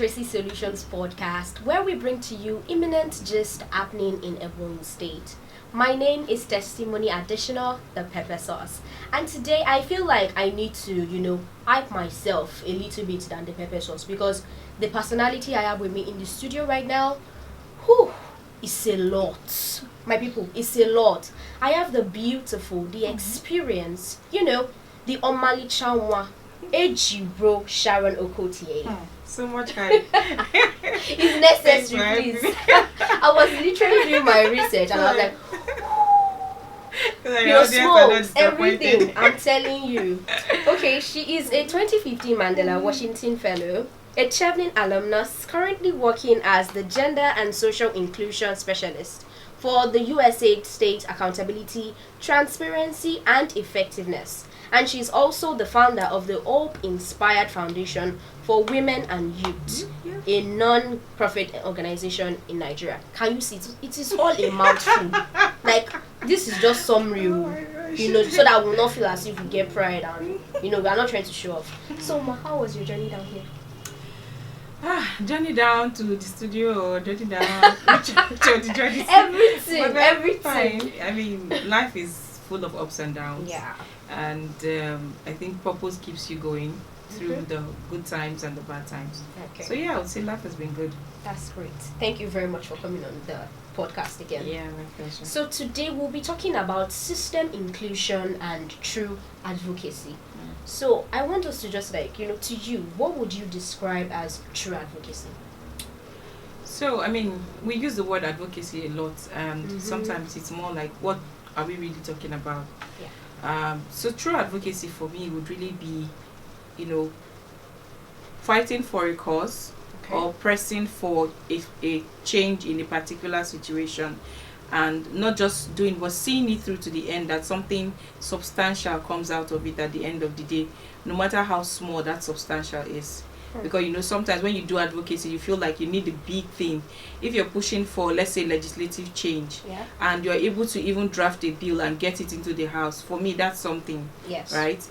Literacy Solutions podcast, where we bring to you imminent gist happening in Ebonyi State. My name is Testimony Additional, the pepper sauce. And today I feel like I need to, hype myself a little bit than the pepper sauce, because the personality I have with me in the studio right now, it's a lot. My people, it's a lot. I have the beautiful, the experience, the Omali Chanwa, Ejiro Sharon Okotie. So much hype. It's necessary, please. I was literally doing my research and I was like, smokes, everything, I'm telling you. Okay, she is a 2015 Mandela Washington Fellow, a Chaplin alumnus, currently working as the Gender and Social Inclusion Specialist for the USA State Accountability, Transparency and Effectiveness. And she's also the founder of the Hope Inspired Foundation for Women and Youth, a non-profit organization in Nigeria. Can you see it? It is all a mouthful. Like, this is just summary, so that we'll not feel as if we get pride and, we are not trying to show off. So, how was your journey down here? Journey down to the studio, or journey down to the journey. Everything. I mean, life is full of ups and downs. Yeah. And I think purpose keeps you going through the good times and the bad times. Okay. So yeah, I would say life has been good. That's great. Thank you very much for coming on the podcast again. Yeah, my pleasure. So today we'll be talking about system inclusion and true advocacy. So I want us to just to you, what would you describe as true advocacy? So, I mean, we use the word advocacy a lot, and sometimes it's more like, what are we really talking about? Yeah. So true advocacy for me would really be, fighting for a cause, or pressing for a change in a particular situation, and not just doing but seeing it through to the end, that something substantial comes out of it at the end of the day, no matter how small that substantial is. Because sometimes when you do advocacy, you feel like you need a big thing. If you're pushing for, let's say, legislative change, and you're able to even draft a bill and get it into the house, for me that's something. Yes. Right?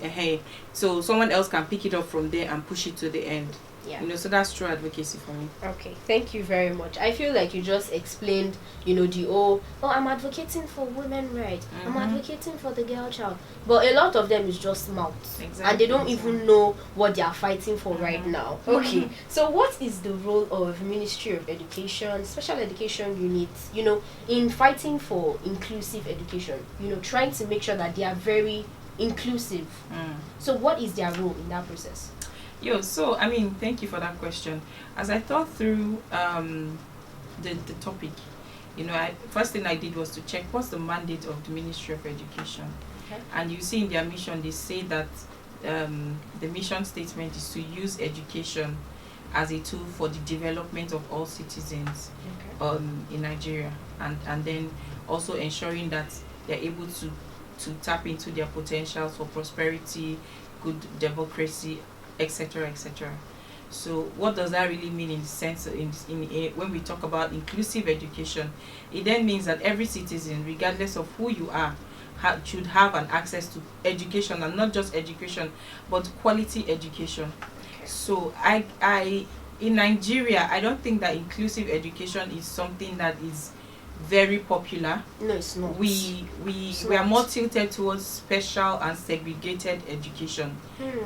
So someone else can pick it up from there and push it to the end. Yeah. So that's true advocacy for me. Okay, thank you very much. I feel like you just explained, I'm advocating for women rights. I'm advocating for the girl child. But a lot of them is just mouths. Exactly. And they don't even know what they are fighting for right now. Okay, so what is the role of Ministry of Education, Special Education Units, in fighting for inclusive education? Trying to make sure that they are very inclusive. So what is their role in that process? So I mean, thank you for that question. As I thought through the topic, first thing I did was to check what's the mandate of the Ministry of Education. And you see in their mission, they say that the mission statement is to use education as a tool for the development of all citizens in Nigeria, and then also ensuring that they're able to tap into their potentials for prosperity, good democracy, etc., etc. So what does that really mean in the sense when we talk about inclusive education? It then means that every citizen, regardless of who you are, should have an access to education, and not just education, but quality education. So I in Nigeria, I don't think that inclusive education is something that is very popular. No, it's not. We are more tilted towards special and segregated education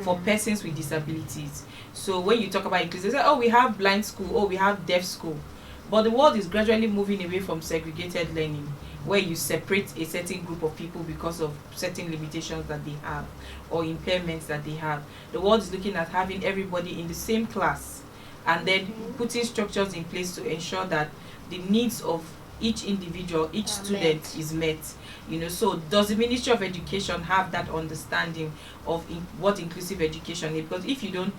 for persons with disabilities. So when you talk about inclusive, they say, we have blind school, we have deaf school. But the world is gradually moving away from segregated learning, where you separate a certain group of people because of certain limitations that they have or impairments that they have. The world is looking at having everybody in the same class, and then putting structures in place to ensure that the needs of each individual, each student is met. So does the Ministry of Education have that understanding of what inclusive education is? Because if you don't,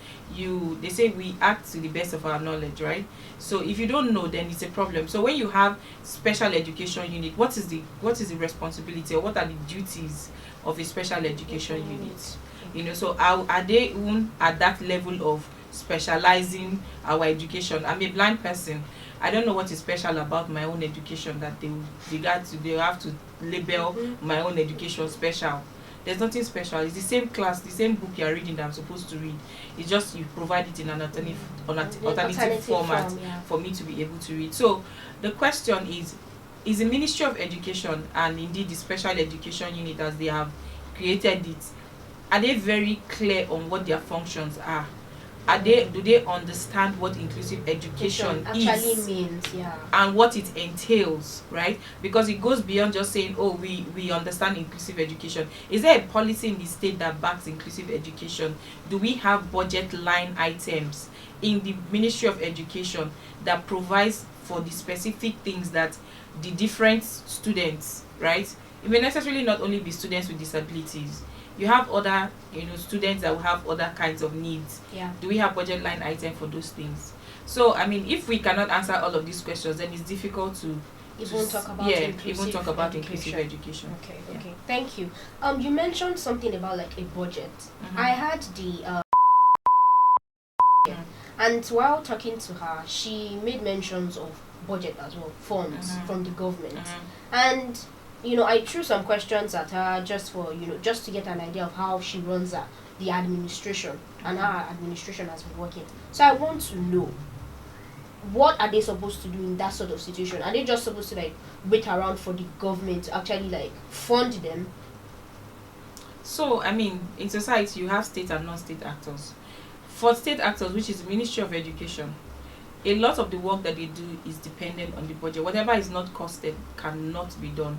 they say we act to the best of our knowledge, right? So if you don't know, then it's a problem. So when you have special education unit, what is the responsibility, or what are the duties of a special education unit? So are they even at that level of specializing our education? I'm a blind person. I don't know what is special about my own education that they have to label my own education special. There's nothing special. It's the same class, the same book you're reading that I'm supposed to read. It's just you provide it in an alternative format for me to be able to read. So the question is the Ministry of Education and indeed the Special Education Unit, as they have created it, are they very clear on what their functions are? Do they understand what inclusive education actually means, and what it entails, right? Because it goes beyond just saying, oh, we understand inclusive education. Is there a policy in the state that backs inclusive education? Do we have budget line items in the Ministry of Education that provides for the specific things that the different students, right? It may necessarily not only be students with disabilities. You have other, students that will have other kinds of needs. Do we have budget line item for those things? So, I mean, if we cannot answer all of these questions, then it's difficult to talk about inclusive education. Okay. Thank you. You mentioned something about like a budget. I had the and while talking to her, she made mentions of budget as well, funds from the government, and I threw some questions at her just to get an idea of how she runs the administration and how her administration has been working. So I want to know, what are they supposed to do in that sort of situation? Are they just supposed to wait around for the government to actually fund them? So I mean, in society you have state and non-state actors. For state actors, which is the Ministry of Education, a lot of the work that they do is dependent on the budget. Whatever is not costed cannot be done.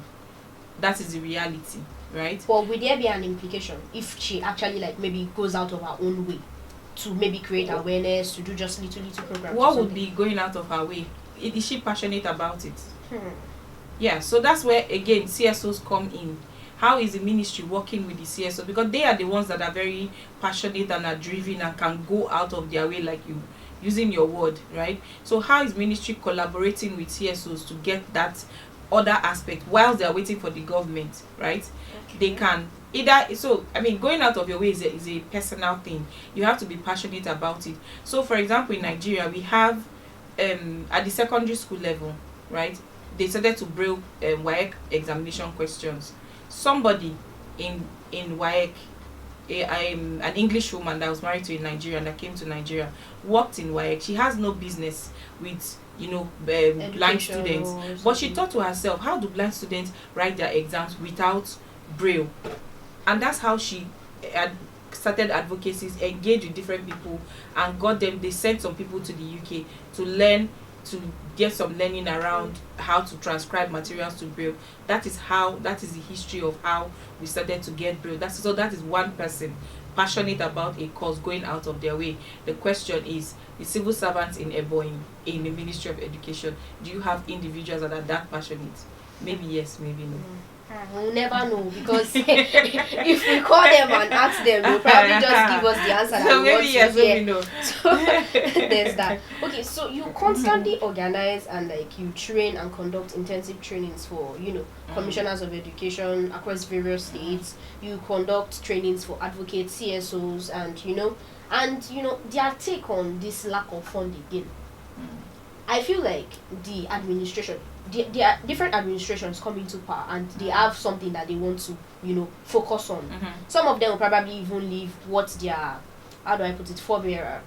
That is the reality, right? But will there be an implication if she actually maybe goes out of her own way to maybe create awareness, to do just little programs? What would be going out of her way? Is she passionate about it? Yeah, so that's where again CSOs come in. How is the ministry working with the CSOs? Because they are the ones that are very passionate and are driven and can go out of their way, like you using your word, right? So how is ministry collaborating with CSOs to get that other aspect while they are waiting for the government, right? They can either, so I mean, going out of your way is a personal thing. You have to be passionate about it. So for example, in Nigeria, we have at the secondary school level, right, they started to braille WAEC examination questions. Somebody in WAEC, an English woman that was married to a Nigerian that came to Nigeria, worked in WAEC. She has no business with blind students, but she thought to herself, how do blind students write their exams without braille? And that's how she started advocacies, engaged with different people, and got them. They sent some people to the UK to learn, to get some learning around how to transcribe materials to braille. That is the history of how we started to get braille. That is one person passionate about a cause, going out of their way. The question is, the civil servants in Ebonyi, in the Ministry of Education, do you have individuals that are that passionate? Maybe yes, maybe no. We'll never know, because if we call them and ask them, they'll probably just give us the answer. So maybe yes, maybe no. So there's that. Okay, so you constantly organize and you train and conduct intensive trainings for commissioners of education across various states. You conduct trainings for advocates, CSOs, and their take on this lack of funding again. I feel like the administration, there are different administrations come into power, and they have something that they want to, focus on. Some of them will probably even leave what their, how do I put it, forebearer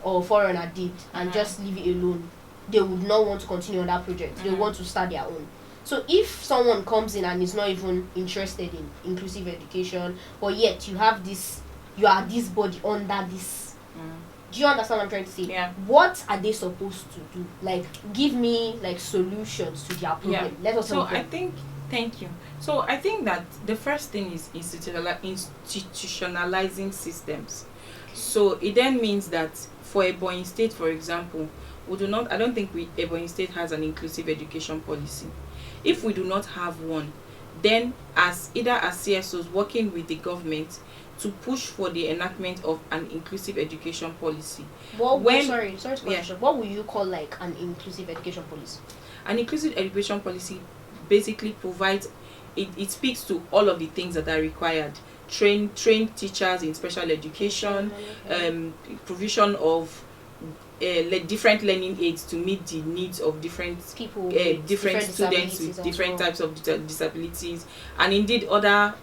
or forerunner did, and just leave it alone. They would not want to continue on that project. They want to start their own. So if someone comes in and is not even interested in inclusive education, but yet you are this body under this. Do you understand what I'm trying to say? Yeah. What are they supposed to do? Give me solutions to their problem. Yeah. Let us So thank you. So I think that the first thing is institutionalizing systems. So it then means that for Ebonyi State, for example, I don't think Ebonyi State has an inclusive education policy. If we do not have one, then as CSOs working with the government to push for the enactment of an inclusive education policy. What will you call an inclusive education policy? An inclusive education policy basically provides, it speaks to all of the things that are required. Trained teachers in special education, provision of different learning aids to meet the needs of different people, different students with different types of disabilities, and indeed other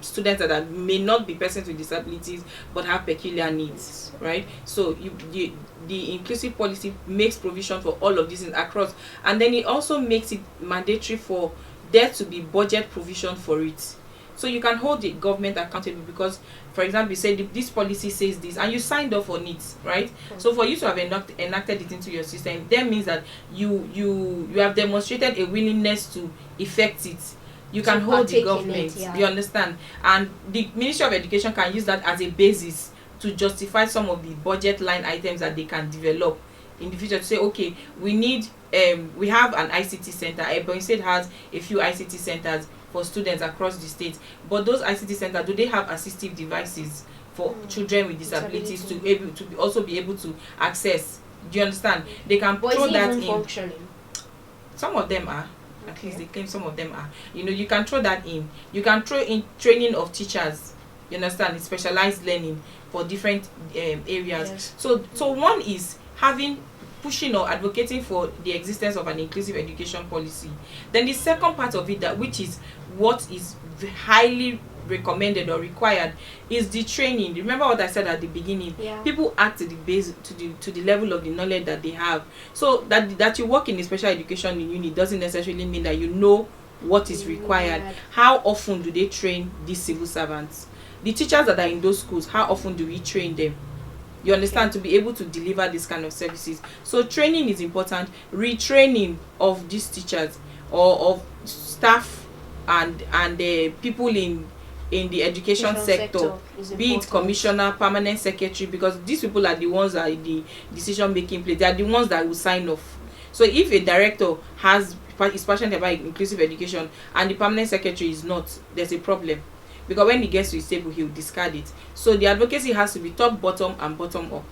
students that may not be persons with disabilities but have peculiar needs, right? So the inclusive policy makes provision for all of these things across, and then it also makes it mandatory for there to be budget provision for it. So you can hold the government accountable because, for example, you say this policy says this and you signed off on it, right? So for you to have enacted it into your system, that means that you have demonstrated a willingness to effect it. You can hold the government, you understand? And the Ministry of Education can use that as a basis to justify some of the budget line items that they can develop in the future to say, okay, we have an ICT center. Ebonyi State has a few ICT centers for students across the state, but those ICT centers, do they have assistive devices for children with disabilities to also be able to access? Do you understand? They can throw that in. Functioning? Some of them are. At least they claim some of them are. You can throw that in. You can throw in training of teachers. You understand? Specialized learning for different areas. Yes. So one is pushing or advocating for the existence of an inclusive education policy. Then the second part of it, which is what is highly recommended or required, is the training. Remember what I said at the beginning? Yeah. People act to the base to the level of the knowledge that they have. So that you work in a special education unit doesn't necessarily mean that you know what is required. How often do they train these civil servants? The teachers that are in those schools, how often do we train them? You understand, to be able to deliver this kind of services. So training is important. Retraining of these teachers or of staff and people in the education sector, be it commissioner, permanent secretary, because these people are the ones that are the decision making place. They are the ones that will sign off. So if a director is passionate about inclusive education and the permanent secretary is not, there's a problem. Because when he gets to his table, he'll discard it. So the advocacy has to be top, bottom, and bottom up.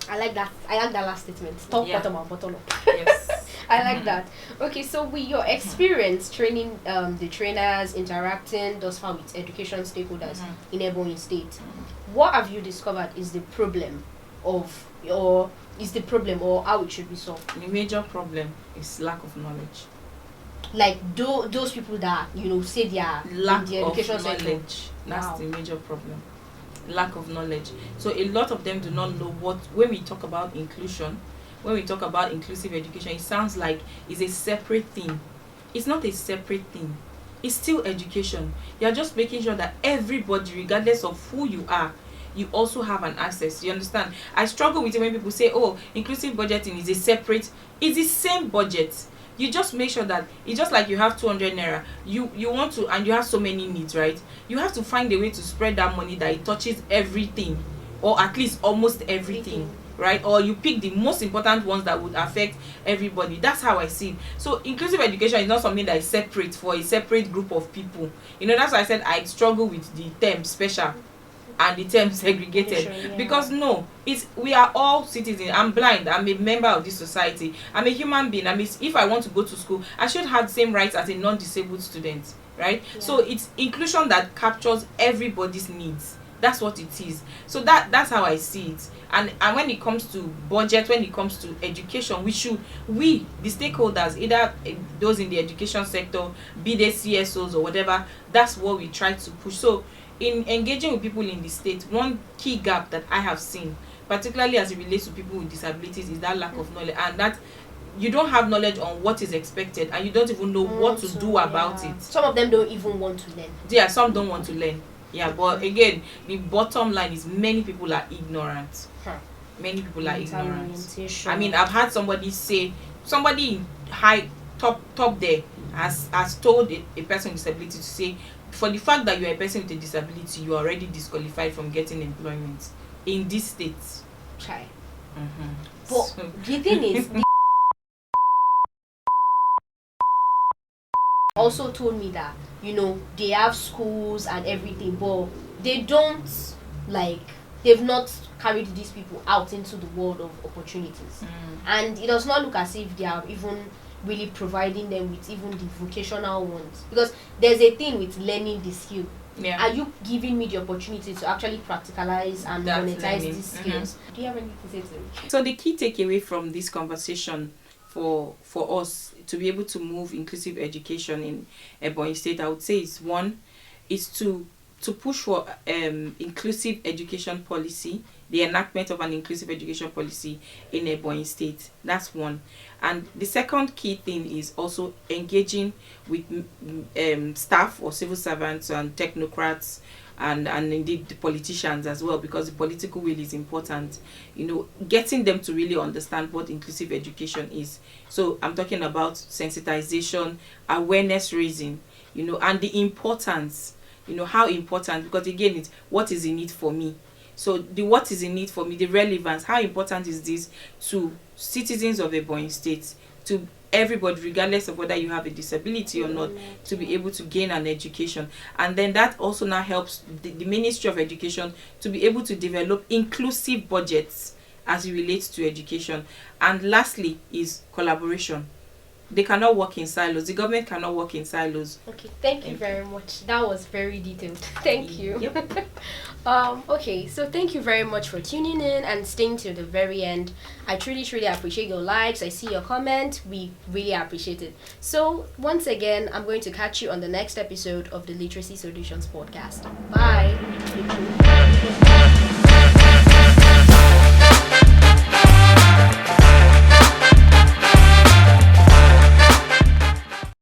I like that. I like that last statement. Top, bottom, and bottom up. Yes. I like that. Okay, so with your experience training the trainers, interacting thus far with education stakeholders in Ebonyi State, what have you discovered is the problem or how it should be solved? The major problem is lack of knowledge. Like those people that say they are lack in the education of knowledge sector. That's the major problem. Lack of knowledge. So a lot of them do not know when we talk about inclusion, when we talk about inclusive education, it sounds like it's a separate thing. It's not a separate thing. It's still education. You're just making sure that everybody, regardless of who you are, you also have an access. You understand? I struggle with it when people say, oh, inclusive budgeting is a separate. It's the same budget. You just make sure that it's just like you have 200 naira. You want to, and you have so many needs, right? You have to find a way to spread that money that it touches everything, or at least almost everything, right? Or you pick the most important ones that would affect everybody. That's how I see it. So inclusive education is not something that is separate for a separate group of people. That's why I said I struggle with the term special and the term segregated, because we are all citizens. I'm blind, I'm a member of this society, I'm a human being. If I want to go to school, I should have the same rights as a non-disabled student, right? So it's inclusion that captures everybody's needs. That's what it is. So that's how I see it. And when it comes to budget, when it comes to education, we the stakeholders, either those in the education sector, be they CSOs or whatever, that's what we try to push. So in engaging with people in the state, one key gap that I have seen, particularly as it relates to people with disabilities, is that lack of knowledge, and that you don't have knowledge on what is expected, and you don't even know what to do about it. Some of them don't even want to learn. Yeah, some don't want to learn. Yeah, but again, the bottom line is many people are ignorant. Many people are ignorant. I've had somebody in high top there has told a person with disability to say, for the fact that you are a person with a disability, you are already disqualified from getting employment in this state. Okay. But the thing is, also told me that they have schools and everything, but they've not carried these people out into the world of opportunities, and it does not look as if they are even really providing them with even the vocational ones, because there's a thing with learning the skill. Are you giving me the opportunity to actually practicalize and monetize these skills? Do you have anything to say to me? So the key takeaway from this conversation for us to be able to move inclusive education in Ebonyi State, I would say is one, is to push for inclusive education policy, the enactment of an inclusive education policy in Ebonyi State. That's one. And the second key thing is also engaging with staff or civil servants and technocrats and indeed the politicians as well, because the political will is important. Getting them to really understand what inclusive education is. So I'm talking about sensitization, awareness raising, and the importance, how important, because again, it's what is in it for me. So the what is in it for me, the relevance, how important is this to citizens of Ebonyi State, to everybody, regardless of whether you have a disability or not, to be able to gain an education. And then that also now helps the Ministry of Education to be able to develop inclusive budgets as it relates to education. And lastly is collaboration. They cannot work in silos. The government cannot work in silos. Okay, thank you very much. That was very detailed. Thank you. Yep. Okay, so thank you very much for tuning in and staying till the very end. I truly appreciate your likes. I see your comment. We really appreciate it. So once again, I'm going to catch you on the next episode of the Literacy Solutions podcast. Bye.